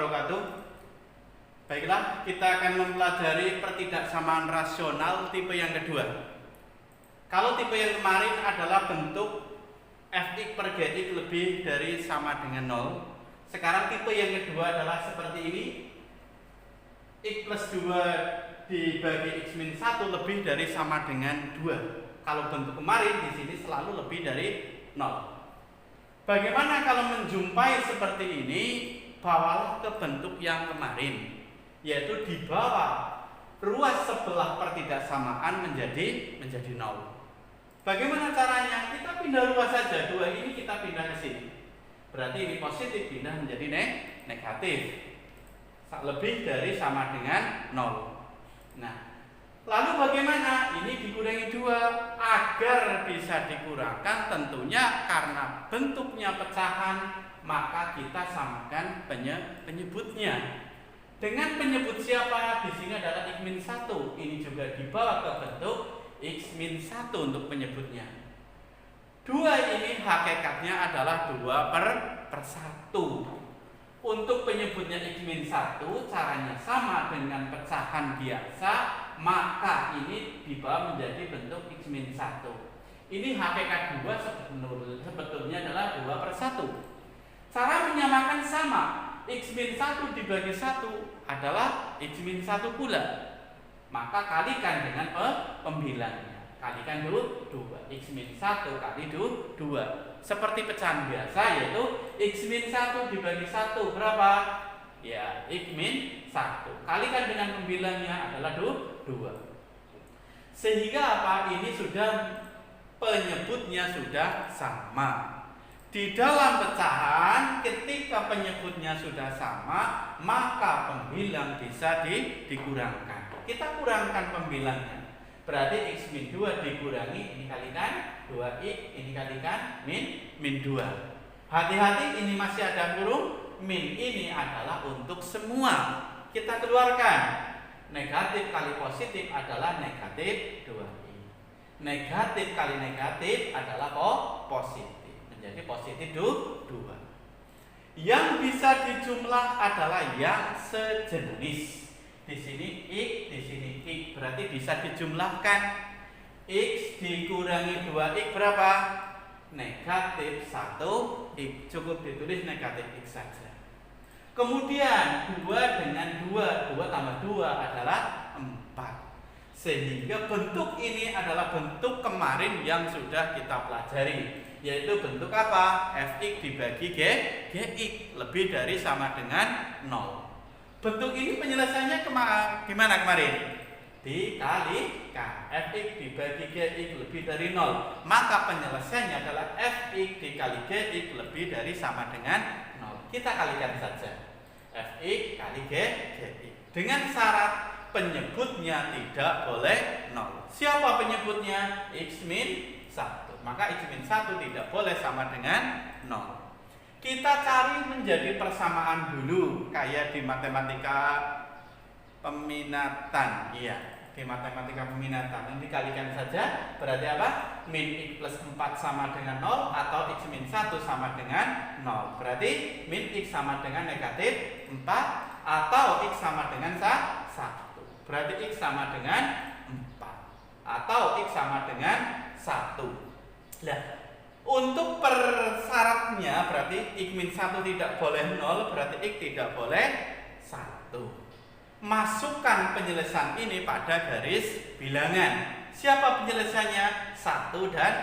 wabarakatuh. Baiklah, kita akan mempelajari pertidaksamaan rasional tipe yang kedua. Kalau tipe yang kemarin adalah bentuk fx per gx lebih dari sama dengan 0. Sekarang tipe yang kedua adalah seperti ini. X plus 2 dibagi x min 1 lebih dari sama dengan 2. Kalau bentuk kemarin di sini selalu lebih dari 0. Bagaimana kalau menjumpai seperti ini? Bawalah ke bentuk yang kemarin, yaitu dibawa ruas sebelah pertidaksamaan menjadi 0. Bagaimana caranya? Kita pindah ruas saja. 2 ini kita pindah ke sini. Berarti ini positif pindah menjadi negatif. Lebih dari sama dengan 0. Nah, lalu bagaimana? Ini dikurangi 2. Agar bisa dikurangkan tentunya karena bentuknya pecahan, maka kita samakan penyebutnya. Dengan penyebut siapa? Di sini adalah x min 1. Ini juga dibawa ke bentuk x min 1 untuk penyebutnya. 2 ini hakikatnya adalah 2 per 1. Untuk penyebutnya x min 1 caranya sama dengan pecahan biasa, maka ini dibawa menjadi bentuk x min 1. Ini hakikat 2 sebetulnya adalah 2 per 1. Cara menyamakan sama, x min 1 dibagi 1 adalah x min 1 pula. Maka kalikan dengan pembilangnya. Kalikan dulu 2. X min 1 kali 2. Seperti pecahan biasa, yaitu x min 1 dibagi 1 berapa? Ya, x min 1. Kalikan dengan pembilangnya adalah 2. Sehingga apa? Ini sudah penyebutnya sudah sama. Di dalam pecahan, ketika penyebutnya sudah sama, maka pembilang bisa dikurangkan. Kita kurangkan pembilangnya. Berarti x min 2 dikurangi, ini kalikan 2x, ini kalikan min 2. Hati-hati, ini masih ada kurung. Min ini adalah untuk semua. Kita keluarkan. Negatif kali positif adalah negatif 2i. Negatif kali negatif adalah positif. Menjadi positif 2. Yang bisa dijumlah adalah yang sejenis. Di sini x, di sini x, berarti bisa dijumlahkan. X dikurangi 2x berapa? Negatif 1x. Cukup ditulis negatif x saja. Kemudian 2 dengan 2 tambah 2 adalah 4. Sehingga bentuk ini adalah bentuk kemarin yang sudah kita pelajari, yaitu bentuk apa? Fx dibagi gx lebih dari sama dengan 0. Bentuk ini penyelesaiannya gimana kemarin? Dikalikan. Fx dibagi gx lebih dari 0. Maka penyelesaiannya adalah fx dikali gx lebih dari sama dengan 0. Kita kalikan saja. Fx kali gx. Dengan syarat penyebutnya tidak boleh 0. Siapa penyebutnya? X min 1. Maka x min 1 tidak boleh sama dengan 0. Kita cari menjadi persamaan dulu, kayak di matematika peminatan. Iya, di matematika peminatan. Ini dikalikan saja, berarti apa? Min x plus 4 sama dengan 0 atau x min 1 sama dengan 0. Berarti min x sama dengan negatif 4 atau x sama dengan 1. Berarti x sama dengan 4 atau x sama dengan 1. Nah, untuk persyaratnya berarti x min 1 tidak boleh 0, berarti x tidak boleh 1. Masukkan penyelesaian ini pada garis bilangan. Siapa penyelesaiannya? 1 dan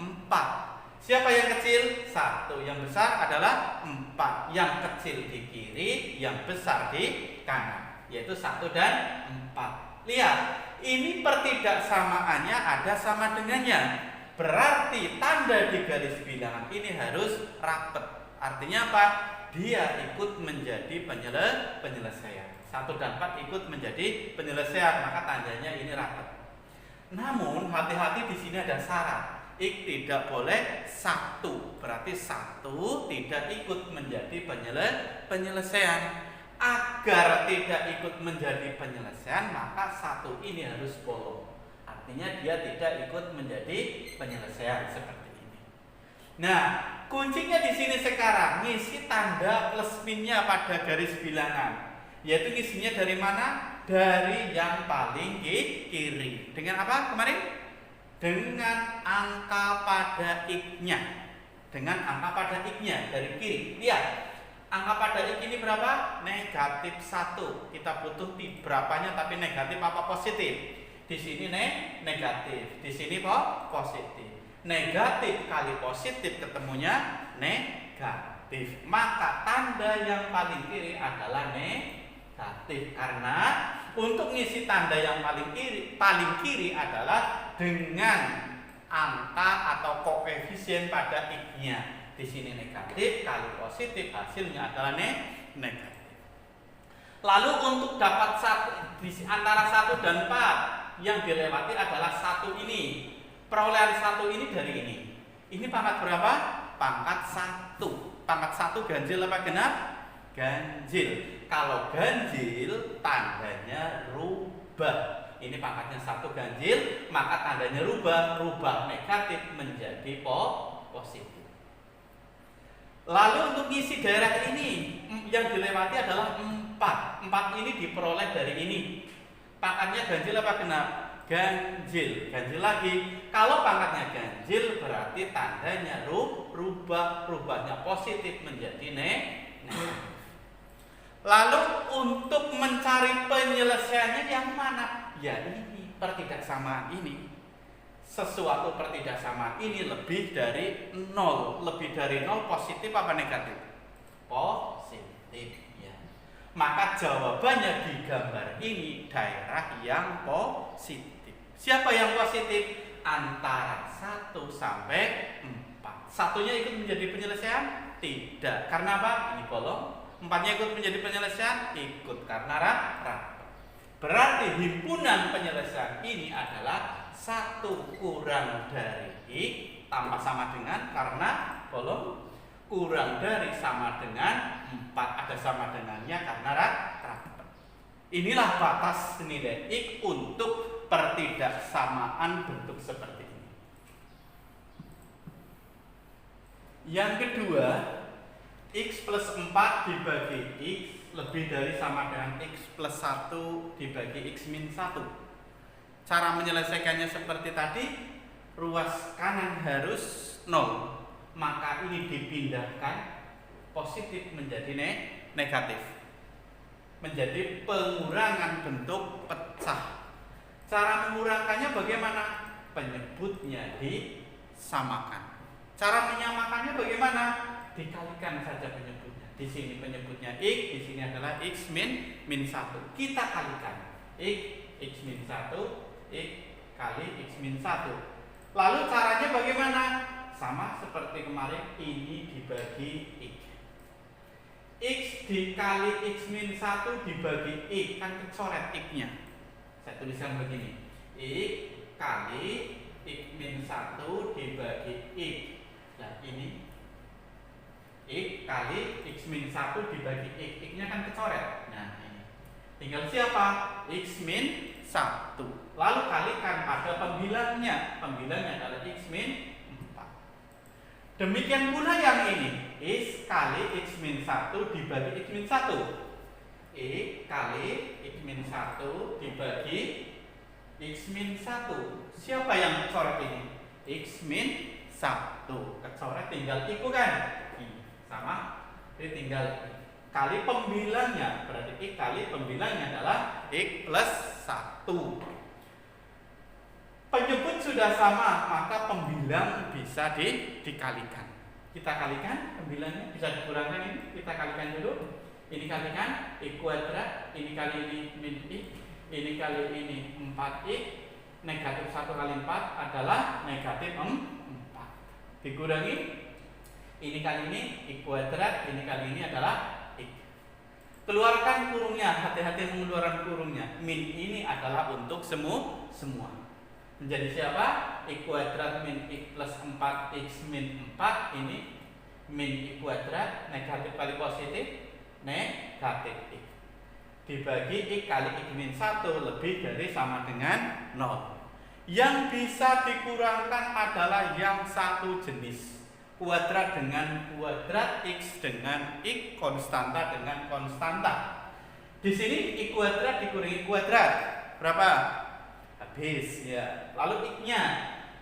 4. Siapa yang kecil? 1. Yang besar adalah 4. Yang kecil di kiri, yang besar di kanan, yaitu 1 dan 4. Lihat, ini pertidaksamaannya ada sama dengannya. Berarti tanda di garis bilangan ini harus rapet. Artinya apa? Dia ikut menjadi penyelesaian. 1 dan 4 ikut menjadi penyelesaian, maka tandanya ini rapet. Namun hati-hati, di sini ada syarat. X tidak boleh 1. Berarti 1 tidak ikut menjadi penyelesaian. Agar tidak ikut menjadi penyelesaian, maka 1 ini harus bolong. Artinya dia tidak ikut menjadi penyelesaian seperti ini. Nah, kuncinya di sini sekarang ngisi tanda plus minnya pada garis bilangan. Yaitu ngisinya dari mana? Dari yang paling kiri. Dengan apa kemarin? Dengan angka pada X-nya. Dengan angka pada X-nya dari kiri. Lihat, angka pada X ini berapa? Negatif 1. Kita butuh di berapanya tapi negatif apa positif? Di sini negatif, di sini positif. Negatif kali positif ketemunya negatif. Maka tanda yang paling kiri adalah negatif. Karena untuk ngisi tanda yang paling kiri adalah dengan angka atau koefisien pada X-nya. Di sini negatif kali positif, hasilnya adalah negatif. Lalu untuk dapat antara 1 dan 4 yang dilewati adalah 1 ini. Perolehan 1 ini dari ini. Ini pangkat berapa? Pangkat 1. Pangkat 1 ganjil apa genap? Ganjil. Kalau ganjil tandanya rubah. Ini pangkatnya 1 ganjil, maka tandanya rubah negatif menjadi positif. Lalu untuk ngisi daerah ini yang dilewati adalah 4. 4 ini diperoleh dari ini. Pangkatnya ganjil apa genap? Ganjil. Ganjil lagi. Kalau pangkatnya ganjil berarti tandanya rubahnya positif menjadi negatif. Lalu untuk mencari penyelesaiannya yang mana? Ya ini pertidaksamaan ini. Sesuatu pertidaksamaan ini lebih dari 0. Lebih dari 0 positif apa negatif? Positif ya. Maka jawabannya di gambar ini daerah yang positif. Siapa yang positif? Antara 1 sampai 4. Satunya ikut menjadi penyelesaian? Tidak. Karena apa? Ini bolong. 4-nya ikut menjadi penyelesaian? Ikut karena rapat. Berarti himpunan penyelesaian ini adalah 1 kurang dari X tambah sama dengan, karena bolong, kurang dari sama dengan 4, ada sama dengannya karena rapat. Inilah batas nilai X untuk pertidaksamaan bentuk seperti ini. Yang kedua, X plus 4 dibagi X lebih dari sama dengan X plus 1 dibagi X min 1. Cara menyelesaikannya seperti tadi, ruas kanan harus 0. Maka ini dipindahkan positif menjadi negatif. Menjadi pengurangan bentuk pecah. Cara mengurangkannya bagaimana? Penyebutnya disamakan. Cara menyamakannya bagaimana? Dikalikan saja penyebutnya. Di sini penyebutnya X, di sini adalah X min 1. Kita kalikan. X min 1, X kali X min 1. Lalu caranya bagaimana? Sama seperti kemarin, ini dibagi X. X dikali X min 1 dibagi X, kan kecoret X-nya. Saya tuliskan begini. X kali X min 1 dibagi X. Nah ini X kali X min 1 dibagi X. X-nya kan kecoret. Nah ini tinggal siapa? X min 1. Lalu kalikan pada pembilangnya. Pembilangnya adalah X min 4. Demikian pula yang ini. X kali X min 1 dibagi X min 1. X kali X min 1 dibagi X min 1. Siapa yang kecoret ini? X min 1. Kecoret tinggal iku kan? Sama. Jadi tinggal kali pembilangnya. Berarti X kali pembilangnya adalah X plus 1. Penyebut sudah sama, maka pembilang bisa dikalikan. Kita kalikan pembilangnya, bisa dikurangkan ini. Kita kalikan dulu. Ini kalikan X kuadrat, ini kali ini min X, ini kali ini 4X. Negatif 1 kali 4 adalah negatif 4. Dikurangi, ini kali ini X kuadrat, ini kali ini adalah X. Keluarkan kurungnya, hati-hati mengeluarkan kurungnya. Min ini adalah untuk semua. Menjadi siapa? X kuadrat min X plus 4X min 4. Ini min X kuadrat, negatif kali positif, negatif X. Dibagi X kali X min 1 lebih dari sama dengan 0. Yang bisa dikurangkan adalah yang satu jenis. kuadrat dengan kuadrat, X dengan X, konstanta dengan konstanta. Di sini X kuadrat dikurangi kuadrat. Berapa? Habis ya. Lalu X-nya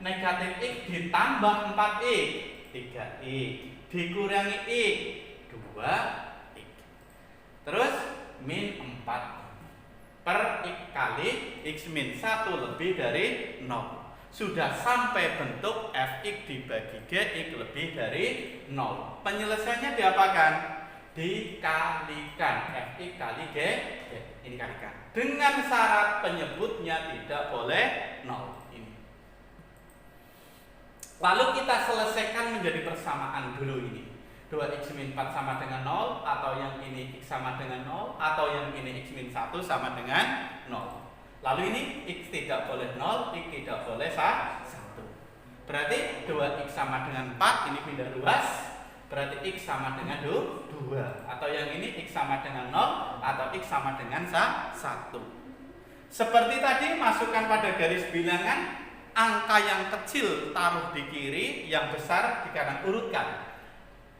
negatif X ditambah 4X, 3X, dikurangi X, 2X. Terus min 4 per X kali X min 1 lebih dari 0. Sudah sampai bentuk fx dibagi gx lebih dari 0. Penyelesaiannya diapakan? Dikalikan fx kali g, ini kalikan. Dengan syarat penyebutnya tidak boleh 0. Ini. Lalu kita selesaikan menjadi persamaan dulu ini. 2x min 4 sama dengan 0, atau yang ini x sama dengan 0, atau yang ini x min 1 sama dengan 0. Lalu ini X tidak boleh 0, X tidak boleh 1. Berarti 2X sama dengan 4, ini pindah luas. Berarti X sama dengan 2. Atau yang ini X sama dengan 0, atau X sama dengan 1. Seperti tadi, masukkan pada garis bilangan. Angka yang kecil taruh di kiri, yang besar di kanan, urutkan.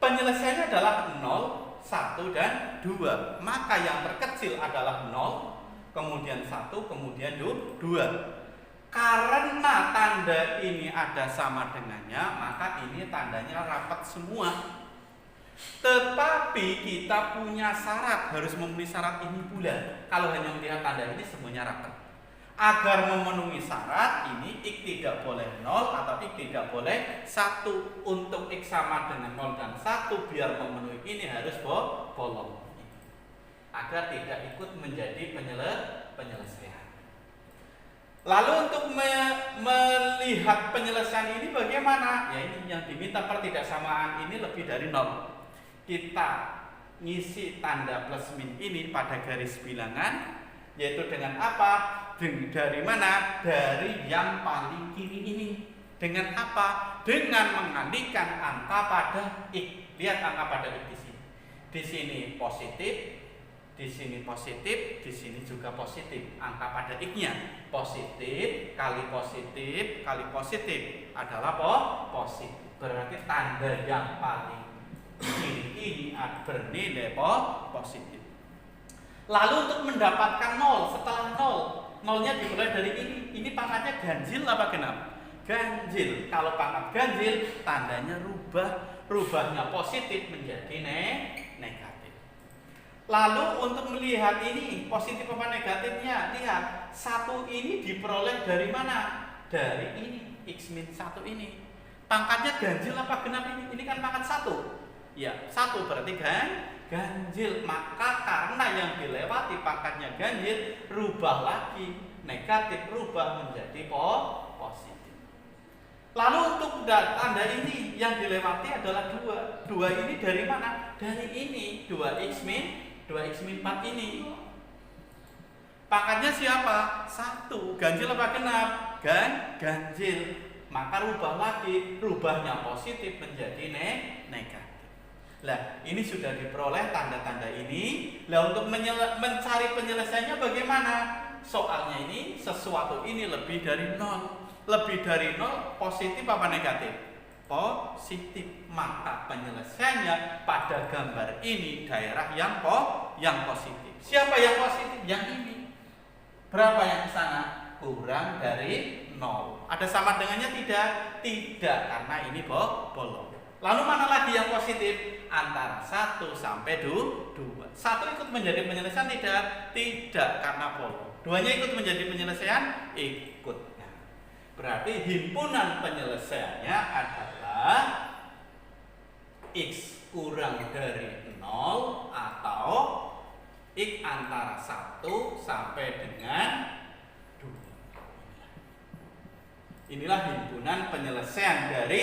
Penyelesaiannya adalah 0, 1, dan 2. Maka yang terkecil adalah 0, kemudian 1, kemudian 2. Karena tanda ini ada sama dengannya, maka ini tandanya rapat semua. Tetapi kita punya syarat, harus memenuhi syarat ini pula. Kalau hanya melihat tanda ini semuanya rapat. Agar memenuhi syarat ini, X tidak boleh 0 atau X tidak boleh 1. Untuk X sama dengan 0 dan 1, biar memenuhi ini harus bolong. Agar tidak ikut menjadi penyelesaian. Lalu untuk melihat penyelesaian ini bagaimana? Ya ini yang diminta pertidaksamaan ini lebih dari 0. Kita ngisi tanda plus min ini pada garis bilangan, yaitu dengan apa? Dari mana? Dari yang paling kiri ini. Dengan apa? Dengan mengalihkan angka pada X. Lihat angka pada X di sini. Di sini positif, di sini positif, di sini juga positif. Angka pada X-nya positif kali positif kali positif adalah positif. Berarti tanda yang paling kiri ini bernilai positif. Lalu untuk mendapatkan 0, setelah 0, 0-nya dimulai dari ini. Ini pangkatnya ganjil apa genap? Ganjil. Kalau pangkat ganjil, tandanya rubahnya positif menjadi negatif. Lalu untuk melihat ini positif apa negatifnya, lihat 1 ini diperoleh dari mana? Dari ini, X min 1 ini. Pangkatnya ganjil apa genap ini? Ini kan pangkat 1. Ya, 1 berarti ganjil. Maka karena yang dilewati pangkatnya ganjil, rubah lagi negatif, rubah menjadi positif. Lalu untuk tanda ini yang dilewati adalah 2. 2 ini dari mana? Dari ini, 2x min 4 ini. Pangkatnya siapa? 1. Ganjil apa genap? Ganjil. Maka rubah lagi, rubahnya positif menjadi negatif. Lah, ini sudah diperoleh tanda-tanda ini. Lah, untuk mencari penyelesaiannya bagaimana? Soalnya ini, sesuatu ini lebih dari 0. Lebih dari 0 positif apa negatif? Positif. Maka penyelesaiannya pada gambar ini daerah yang positif. Siapa yang positif? Yang ini. Berapa yang di sana? Kurang dari 0. Ada sama dengannya tidak? Tidak, karena ini bolong. Lalu mana lagi yang positif? Antara 1 sampai 2. 1 ikut menjadi penyelesaian tidak? Tidak, karena bolong. 2-nya ikut menjadi penyelesaian? Ikut. Berarti himpunan penyelesaiannya adalah X kurang dari 0 atau X antara 1 sampai dengan 2. Inilah himpunan penyelesaian dari